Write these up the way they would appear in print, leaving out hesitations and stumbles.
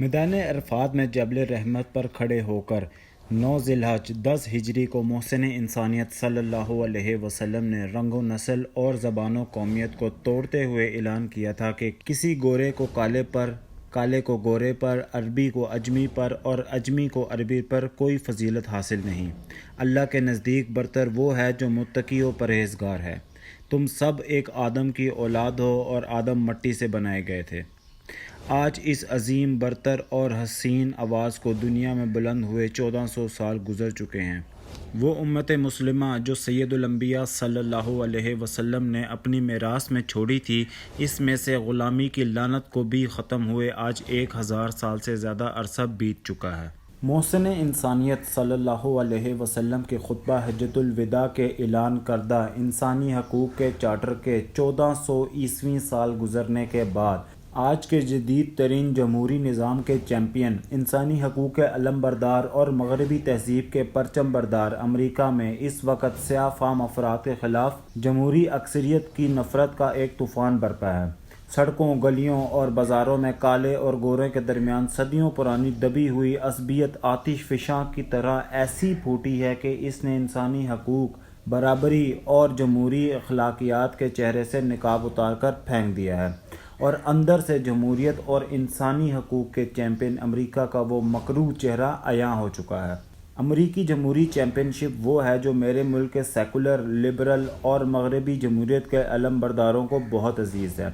میدان عرفات میں جبل رحمت پر کھڑے ہو کر 9 ذی الحج 10 ہجری کو محسن انسانیت صلی اللہ علیہ وسلم نے رنگ و نسل اور زبان و قومیت کو توڑتے ہوئے اعلان کیا تھا کہ کسی گورے کو کالے پر، کالے کو گورے پر، عربی کو اجمی پر اور اجمی کو عربی پر کوئی فضیلت حاصل نہیں۔ اللہ کے نزدیک برتر وہ ہے جو متقی و پرہیزگار ہے۔ تم سب ایک آدم کی اولاد ہو اور آدم مٹی سے بنائے گئے تھے۔ آج اس عظیم برتر اور حسین آواز کو دنیا میں بلند ہوئے 1400 سال گزر چکے ہیں۔ وہ امت مسلمہ جو سید الانبیاء صلی اللہ علیہ وسلم نے اپنی میراث میں چھوڑی تھی، اس میں سے غلامی کی لعنت کو بھی ختم ہوئے آج 1000 سال سے زیادہ عرصہ بیت چکا ہے۔ محسن انسانیت صلی اللہ علیہ وسلم کے خطبہ حجۃ الوداع کے اعلان کردہ انسانی حقوق کے چارٹر کے 1400 سال گزرنے کے بعد آج کے جدید ترین جمہوری نظام کے چیمپئن، انسانی حقوق کے علم بردار اور مغربی تہذیب کے پرچم بردار امریکہ میں اس وقت سیاہ فام افراد کے خلاف جمہوری اکثریت کی نفرت کا ایک طوفان برپا ہے۔ سڑکوں، گلیوں اور بازاروں میں کالے اور گورے کے درمیان صدیوں پرانی دبی ہوئی عصبیت آتش فشاں کی طرح ایسی پھوٹی ہے کہ اس نے انسانی حقوق، برابری اور جمہوری اخلاقیات کے چہرے سے نقاب اتار کر پھینک دیا ہے، اور اندر سے جمہوریت اور انسانی حقوق کے چیمپئن امریکہ کا وہ مکروہ چہرہ عیاں ہو چکا ہے۔ امریکی جمہوری چیمپئن شپ وہ ہے جو میرے ملک کے سیکولر، لبرل اور مغربی جمہوریت کے علم برداروں کو بہت عزیز ہے۔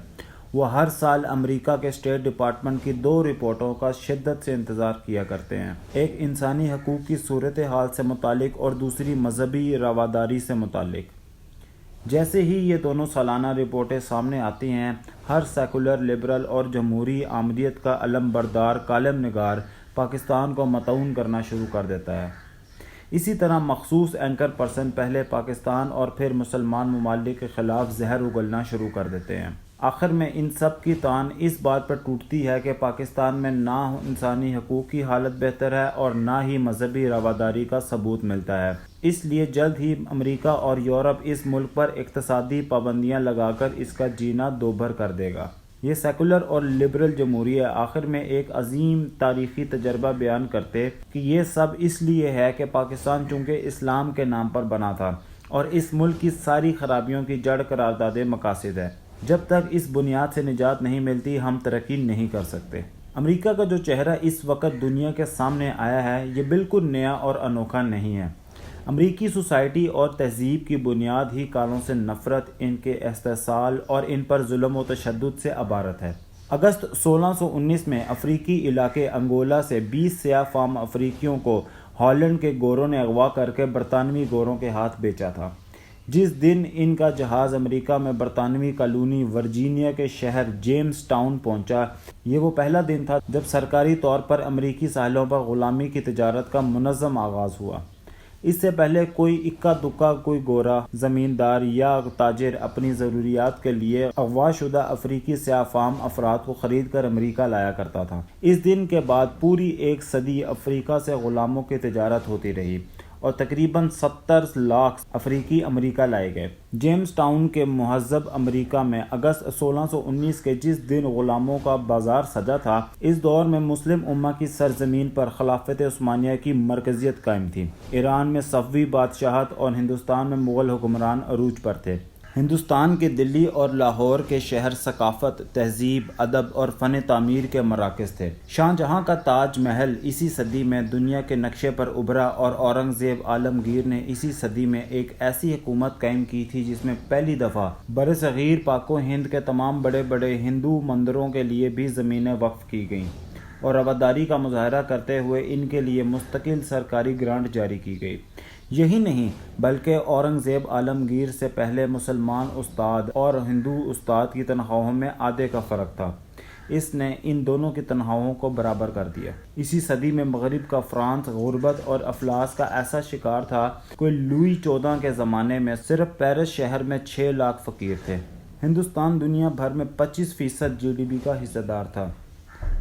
وہ ہر سال امریکہ کے اسٹیٹ ڈپارٹمنٹ کی 2 رپورٹوں کا شدت سے انتظار کیا کرتے ہیں، ایک انسانی حقوق کی صورتحال سے متعلق اور دوسری مذہبی رواداری سے متعلق۔ جیسے ہی یہ دونوں سالانہ رپورٹیں سامنے آتی ہیں، ہر سیکولر، لبرل اور جمہوری آمریت کا علم بردار کالم نگار پاکستان کو مطعون کرنا شروع کر دیتا ہے۔ اسی طرح مخصوص اینکر پرسن پہلے پاکستان اور پھر مسلمان ممالک کے خلاف زہر اگلنا شروع کر دیتے ہیں۔ آخر میں ان سب کی تان اس بات پر ٹوٹتی ہے کہ پاکستان میں نہ انسانی حقوق کی حالت بہتر ہے اور نہ ہی مذہبی رواداری کا ثبوت ملتا ہے۔ اس لیے جلد ہی امریکہ اور یورپ اس ملک پر اقتصادی پابندیاں لگا کر اس کا جینا دوبھر کر دے گا۔ یہ سیکولر اور لبرل جمہوریہ آخر میں ایک عظیم تاریخی تجربہ بیان کرتے کہ یہ سب اس لیے ہے کہ پاکستان چونکہ اسلام کے نام پر بنا تھا اور اس ملک کی ساری خرابیوں کی جڑ قرارداد مقاصد ہے۔ جب تک اس بنیاد سے نجات نہیں ملتی، ہم ترقی نہیں کر سکتے۔ امریکہ کا جو چہرہ اس وقت دنیا کے سامنے آیا ہے، یہ بالکل نیا اور انوکھا نہیں ہے۔ امریکی سوسائٹی اور تہذیب کی بنیاد ہی کالوں سے نفرت، ان کے استحصال اور ان پر ظلم و تشدد سے عبارت ہے۔ اگست 1619 میں افریقی علاقے انگولا سے 20 سیاہ فام افریقیوں کو ہالینڈ کے گوروں نے اغوا کر کے برطانوی گوروں کے ہاتھ بیچا تھا۔ جس دن ان کا جہاز امریکہ میں برطانوی کالونی ورجینیا کے شہر جیمز ٹاؤن پہنچا، یہ وہ پہلا دن تھا جب سرکاری طور پر امریکی ساحلوں پر غلامی کی تجارت کا منظم آغاز ہوا۔ اس سے پہلے کوئی اکا دکا کوئی گورا زمیندار یا تاجر اپنی ضروریات کے لیے اغوا شدہ افریقی سیاہ فام افراد کو خرید کر امریکہ لایا کرتا تھا۔ اس دن کے بعد پوری 1 صدی افریقہ سے غلاموں کی تجارت ہوتی رہی اور تقریباً 70 لاکھ افریقی امریکہ لائے گئے۔ جیمز ٹاؤن کے مہذب امریکہ میں اگست 1619 کے جس دن غلاموں کا بازار سجا تھا، اس دور میں مسلم امہ کی سرزمین پر خلافت عثمانیہ کی مرکزیت قائم تھی۔ ایران میں صفوی بادشاہت اور ہندوستان میں مغل حکمران عروج پر تھے۔ ہندوستان کے دلی اور لاہور کے شہر ثقافت، تہذیب، ادب اور فن تعمیر کے مراکز تھے۔ شاہ جہاں کا تاج محل اسی صدی میں دنیا کے نقشے پر ابھرا اور اورنگزیب عالمگیر نے اسی صدی میں ایک ایسی حکومت قائم کی تھی جس میں پہلی دفعہ برصغیر پاک و ہند کے تمام بڑے بڑے ہندو مندروں کے لیے بھی زمینیں وقف کی گئیں اور رواداری کا مظاہرہ کرتے ہوئے ان کے لیے مستقل سرکاری گرانٹ جاری کی گئی۔ یہی نہیں بلکہ اورنگزیب عالمگیر سے پہلے مسلمان استاد اور ہندو استاد کی تنخواہوں میں آدھے کا فرق تھا۔ اس نے ان دونوں کی تنخواہوں کو برابر کر دیا۔ اسی صدی میں مغرب کا فرانس غربت اور افلاس کا ایسا شکار تھا کہ لوئی 14 کے زمانے میں صرف پیرس شہر میں 6 لاکھ فقیر تھے۔ ہندوستان دنیا بھر میں 25% جی ڈی پی کا حصہ دار تھا۔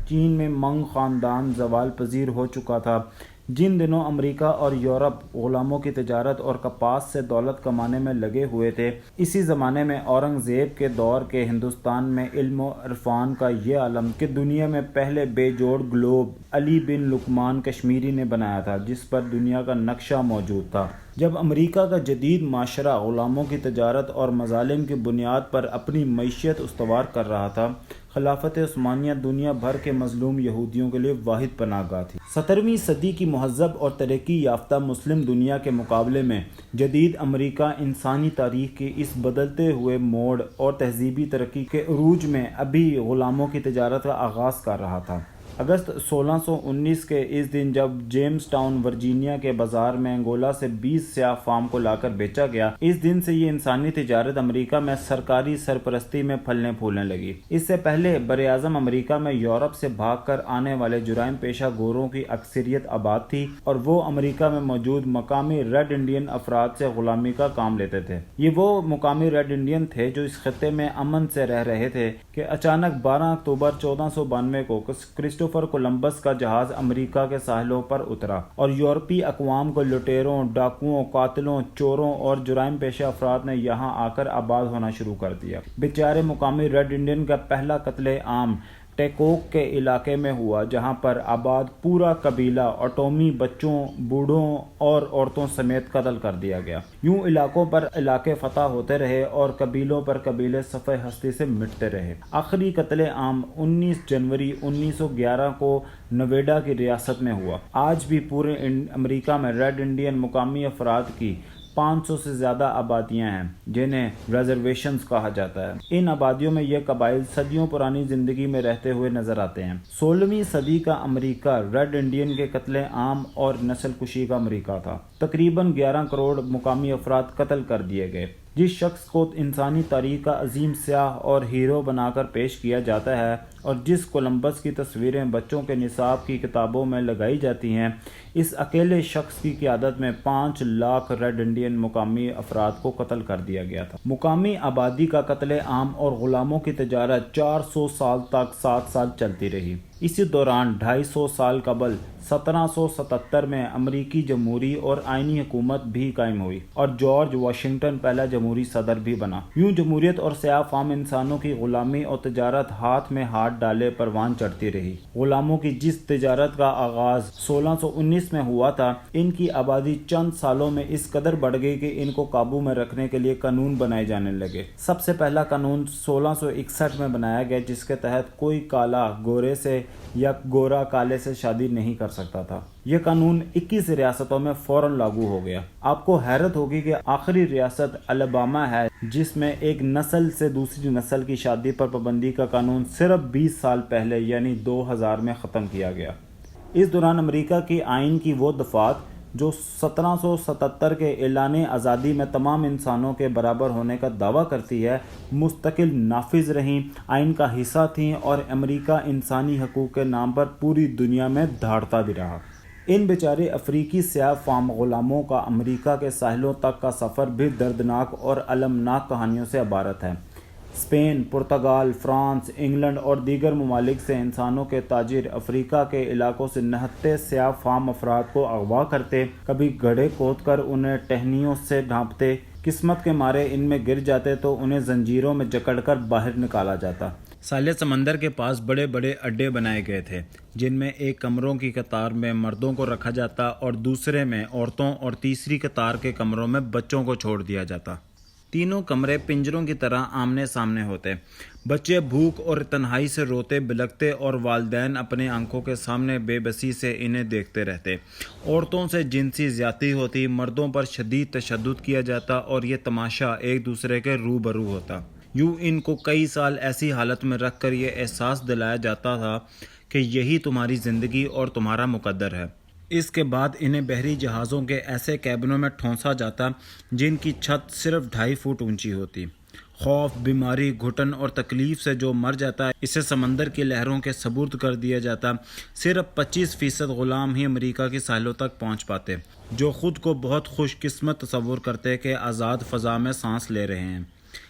چین میں منگ خاندان زوال پذیر ہو چکا تھا۔ جن دنوں امریکہ اور یورپ غلاموں کی تجارت اور کپاس سے دولت کمانے میں لگے ہوئے تھے، اسی زمانے میں اورنگزیب کے دور کے ہندوستان میں علم و عرفان کا یہ عالم کہ دنیا میں پہلے بے جوڑ گلوب علی بن لقمان کشمیری نے بنایا تھا، جس پر دنیا کا نقشہ موجود تھا۔ جب امریکہ کا جدید معاشرہ غلاموں کی تجارت اور مظالم کی بنیاد پر اپنی معیشت استوار کر رہا تھا، خلافت عثمانیہ دنیا بھر کے مظلوم یہودیوں کے لیے واحد پناہ گاہ تھی۔ 17ویں صدی کی مہذب اور ترقی یافتہ مسلم دنیا کے مقابلے میں جدید امریکہ انسانی تاریخ کے اس بدلتے ہوئے موڑ اور تہذیبی ترقی کے عروج میں ابھی غلاموں کی تجارت کا آغاز کر رہا تھا۔ اگست 1619 کے اس دن جب جیمز ٹاؤن ورجینیا کے بازار میں انگولا سے 20 سیاہ فام کو لا کر بیچا گیا، اس دن سے یہ انسانی تجارت امریکہ میں سرکاری سرپرستی میں پھلنے پھولنے لگی۔ اس سے پہلے براعظم امریکہ میں یورپ سے بھاگ کر آنے والے جرائم پیشہ گوروں کی اکثریت آباد تھی، اور وہ امریکہ میں موجود مقامی ریڈ انڈین افراد سے غلامی کا کام لیتے تھے۔ یہ وہ مقامی ریڈ انڈین تھے جو اس خطے میں امن سے رہ رہے تھے کہ اچانک 12 اکتوبر 1492 کو کرسٹوفر کولمبس کا جہاز امریکہ کے ساحلوں پر اترا اور یورپی اقوام کو لٹیروں، ڈاکوؤں، قاتلوں، چوروں اور جرائم پیشہ افراد نے یہاں آ کر آباد ہونا شروع کر دیا۔ بیچارے مقامی ریڈ انڈین کا پہلا قتل عام ٹیکوک کے علاقے میں ہوا، جہاں پر آباد پورا قبیلہ آٹومی بچوں، بوڑھوں اور عورتوں سمیت قتل کر دیا گیا۔ یوں علاقوں پر علاقے فتح ہوتے رہے اور قبیلوں پر قبیلے صفحہ ہستی سے مٹتے رہے۔ آخری قتل عام 19 جنوری 1911 کو نویڈا کی ریاست میں ہوا۔ آج بھی پورے امریکہ میں ریڈ انڈین مقامی افراد کی 500 سے زیادہ آبادیاں ہیں، جنہیں ریزرویشنز کہا جاتا ہے۔ ان آبادیوں میں یہ قبائل صدیوں پرانی زندگی میں رہتے ہوئے نظر آتے ہیں۔ 16ویں صدی کا امریکہ ریڈ انڈین کے قتل عام اور نسل کشی کا امریکہ تھا۔ تقریباً 11 کروڑ مقامی افراد قتل کر دیے گئے۔ جس شخص کو انسانی تاریخ کا عظیم سیاہ اور ہیرو بنا کر پیش کیا جاتا ہے اور جس کولمبس کی تصویریں بچوں کے نصاب کی کتابوں میں لگائی جاتی ہیں، اس اکیلے شخص کی قیادت میں 5 لاکھ ریڈ انڈین مقامی افراد کو قتل کر دیا گیا تھا۔ مقامی آبادی کا قتل عام اور غلاموں کی تجارت 400 سال تک 7 سال چلتی رہی۔ اسی دوران 250 سال قبل 1777 میں امریکی جمہوری اور آئینی حکومت بھی قائم ہوئی اور جارج واشنگٹن پہلا جمہوری صدر بھی بنا۔ یوں جمہوریت اور سیاہ فام انسانوں کی غلامی اور تجارت ہاتھ میں ہاتھ ڈالے پروان چڑھتی رہی۔ غلاموں کی جس تجارت کا آغاز 1619 میں ہوا تھا، ان کی آبادی چند سالوں میں اس قدر بڑھ گئی کہ ان کو قابو میں رکھنے کے لیے قانون بنائے جانے لگے۔ سب سے پہلا قانون 1661 میں بنایا گیا، جس کے تحت کوئی کالا گورے سے یا گورا کالے سے شادی نہیں کر سکتا تھا۔ یہ قانون 21 ریاستوں میں فوراً لاگو ہو گیا۔ آپ کو حیرت ہوگی کہ آخری ریاست الاباما ہے، جس میں ایک نسل سے دوسری نسل کی شادی پر پابندی کا قانون صرف 20 سال پہلے یعنی 2000 میں ختم کیا گیا۔ اس دوران امریکہ کی آئین کی وہ دفعات جو 1777 کے اعلان آزادی میں تمام انسانوں کے برابر ہونے کا دعویٰ کرتی ہے، مستقل نافذ رہیں، آئین کا حصہ تھیں اور امریکہ انسانی حقوق کے نام پر پوری دنیا میں دھاڑتا بھی رہا۔ ان بیچارے افریقی سیاہ فام غلاموں کا امریکہ کے ساحلوں تک کا سفر بھی دردناک اور المناک کہانیوں سے عبارت ہے۔ اسپین، پرتگال، فرانس، انگلینڈ اور دیگر ممالک سے انسانوں کے تاجر افریقہ کے علاقوں سے نہتے سیاہ فام افراد کو اغوا کرتے، کبھی گڑھے کھود کر انہیں ٹہنیوں سے ڈھانپتے، قسمت کے مارے ان میں گر جاتے تو انہیں زنجیروں میں جکڑ کر باہر نکالا جاتا۔ ساحل سمندر کے پاس بڑے بڑے اڈے بنائے گئے تھے، جن میں ایک کمروں کی قطار میں مردوں کو رکھا جاتا اور دوسرے میں عورتوں اور تیسری قطار کے کمروں میں بچوں کو چھوڑ دیا جاتا۔ تینوں کمرے پنجروں کی طرح آمنے سامنے ہوتے۔ بچے بھوک اور تنہائی سے روتے بلکتے اور والدین اپنے آنکھوں کے سامنے بے بسی سے انہیں دیکھتے رہتے۔ عورتوں سے جنسی زیادتی ہوتی، مردوں پر شدید تشدد کیا جاتا اور یہ تماشا ایک دوسرے کے روبرو ہوتا۔ یوں ان کو کئی سال ایسی حالت میں رکھ کر یہ احساس دلایا جاتا تھا کہ یہی تمہاری زندگی اور تمہارا مقدر ہے۔ اس کے بعد انہیں بحری جہازوں کے ایسے کیبنوں میں ٹھونسا جاتا جن کی چھت صرف 2.5 فٹ اونچی ہوتی۔ خوف، بیماری، گھٹن اور تکلیف سے جو مر جاتا اسے سمندر کی لہروں کے سپرد کر دیا جاتا۔ صرف 25% غلام ہی امریکہ کے ساحلوں تک پہنچ پاتے، جو خود کو بہت خوش قسمت تصور کرتے کہ آزاد فضا میں سانس لے رہے ہیں۔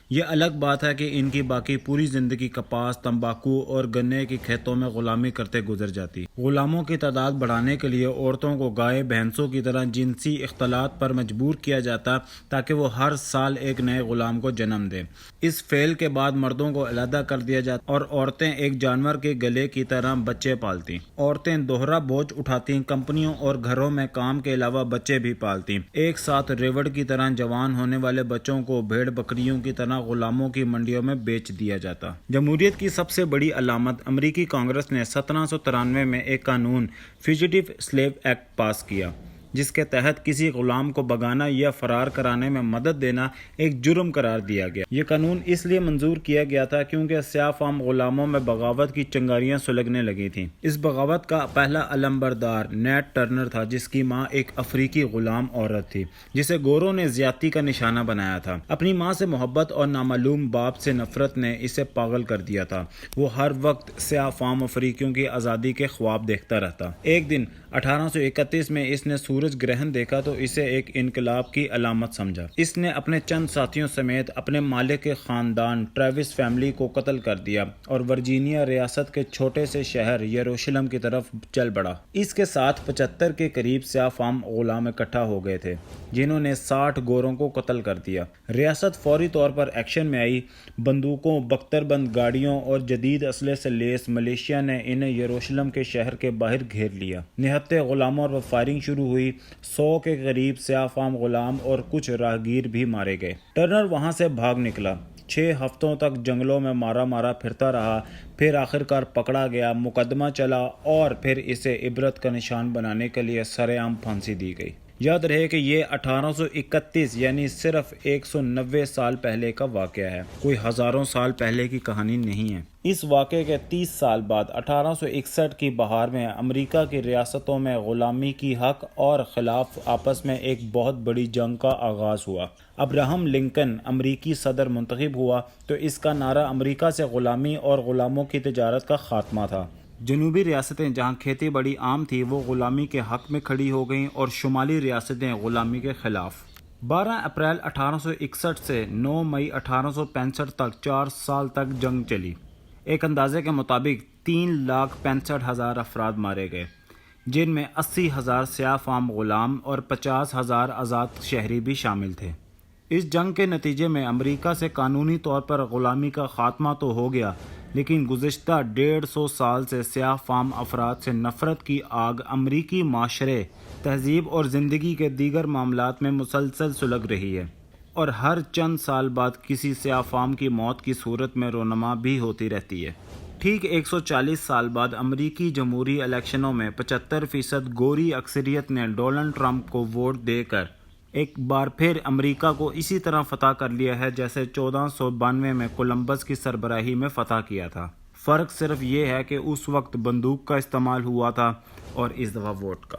یہ الگ بات ہے کہ ان کی باقی پوری زندگی کپاس، تمباکو اور گنے کی کھیتوں میں غلامی کرتے گزر جاتی۔ غلاموں کی تعداد بڑھانے کے لیے عورتوں کو گائے بھینسوں کی طرح جنسی اختلاط پر مجبور کیا جاتا تاکہ وہ ہر سال ایک نئے غلام کو جنم دیں۔ اس فعل کے بعد مردوں کو علیحدہ کر دیا جاتا اور عورتیں ایک جانور کے گلے کی طرح بچے پالتیں۔ عورتیں دوہرا بوجھ اٹھاتی، کمپنیوں اور گھروں میں کام کے علاوہ بچے بھی پالتی۔ ایک ساتھ ریوڑ کی طرح جوان ہونے والے بچوں کو بھیڑ بکریوں کی طرح غلاموں کی منڈیوں میں بیچ دیا جاتا۔ جمہوریت کی سب سے بڑی علامت، امریکی کانگریس نے 1793 میں ایک قانون فیوجیٹو سلیو ایکٹ پاس کیا، جس کے تحت کسی غلام کو بھگانا یا فرار کرانے میں مدد دینا ایک جرم قرار دیا گیا۔ یہ قانون اس لیے منظور کیا گیا تھا کیونکہ سیاہ فام غلاموں میں بغاوت کی چنگاریاں سلگنے لگی تھیں۔ اس بغاوت کا پہلا علمبردار نیٹ ٹرنر تھا، جس کی ماں ایک افریقی غلام عورت تھی جسے گوروں نے زیادتی کا نشانہ بنایا تھا۔ اپنی ماں سے محبت اور نامعلوم باپ سے نفرت نے اسے پاگل کر دیا تھا۔ وہ ہر وقت سیاہ فام افریقیوں کی آزادی کے خواب دیکھتا رہتا۔ ایک دن 1831 میں اس نے سورج گرہن دیکھا تو اسے ایک انقلاب کی علامت سمجھا۔ اس نے اپنے چند ساتھیوں سمیت اپنے مالک کے خاندان ٹریوس فیملی کو قتل کر دیا اور ورجینیا ریاست کے چھوٹے سے شہر یروشلم کی طرف چل پڑا۔ اس کے ساتھ 75 کے قریب سیاہ فام غلام اکٹھا ہو گئے تھے جنہوں نے 60 گوروں کو قتل کر دیا۔ ریاست فوری طور پر ایکشن میں آئی۔ بندوقوں، بختر بند گاڑیوں اور جدید اسلحے سے لیس ملیشیا نے انہیں یروشلم کے شہر کے باہر گھیر لیا۔ نہتے غلاموں پر فائرنگ شروع ہوئی۔ 100 کے قریب سیاہ فام غلام اور کچھ راہگیر بھی مارے گئے۔ ٹرنر وہاں سے بھاگ نکلا۔ 6 ہفتوں تک جنگلوں میں مارا پھرتا رہا، پھر آخرکار پکڑا گیا، مقدمہ چلا اور پھر اسے عبرت کا نشان بنانے کے لیے سر عام پھانسی دی گئی۔ یاد رہے کہ یہ 1831 یعنی صرف 190 سال پہلے کا واقعہ ہے، کوئی ہزاروں سال پہلے کی کہانی نہیں ہے۔ اس واقعے کے 30 سال بعد 1861 کی بہار میں امریکہ کی ریاستوں میں غلامی کی حق اور خلاف آپس میں ایک بہت بڑی جنگ کا آغاز ہوا۔ ابراہم لنکن امریکی صدر منتخب ہوا تو اس کا نعرہ امریکہ سے غلامی اور غلاموں کی تجارت کا خاتمہ تھا۔ جنوبی ریاستیں جہاں کھیتی باڑی عام تھی وہ غلامی کے حق میں کھڑی ہو گئیں اور شمالی ریاستیں غلامی کے خلاف۔ 12 اپریل 1861 سے 9 مئی 1865 تک 4 سال تک جنگ چلی۔ ایک اندازے کے مطابق 3,65,000 افراد مارے گئے، جن میں 80,000 سیاہ فام غلام اور 50,000 آزاد شہری بھی شامل تھے۔ اس جنگ کے نتیجے میں امریکہ سے قانونی طور پر غلامی کا خاتمہ تو ہو گیا، لیکن گزشتہ 150 سال سے سیاہ فام افراد سے نفرت کی آگ امریکی معاشرے، تہذیب اور زندگی کے دیگر معاملات میں مسلسل سلگ رہی ہے، اور ہر چند سال بعد کسی سیاہ فام کی موت کی صورت میں رونما بھی ہوتی رہتی ہے۔ ٹھیک 140 سال بعد امریکی جمہوری الیکشنوں میں 75% گوری اکثریت نے ڈونلڈ ٹرمپ کو ووٹ دے کر ایک بار پھر امریکہ کو اسی طرح فتح کر لیا ہے جیسے 1492 میں کولمبس کی سربراہی میں فتح کیا تھا۔ فرق صرف یہ ہے کہ اس وقت بندوق کا استعمال ہوا تھا اور اس دفعہ ووٹ کا۔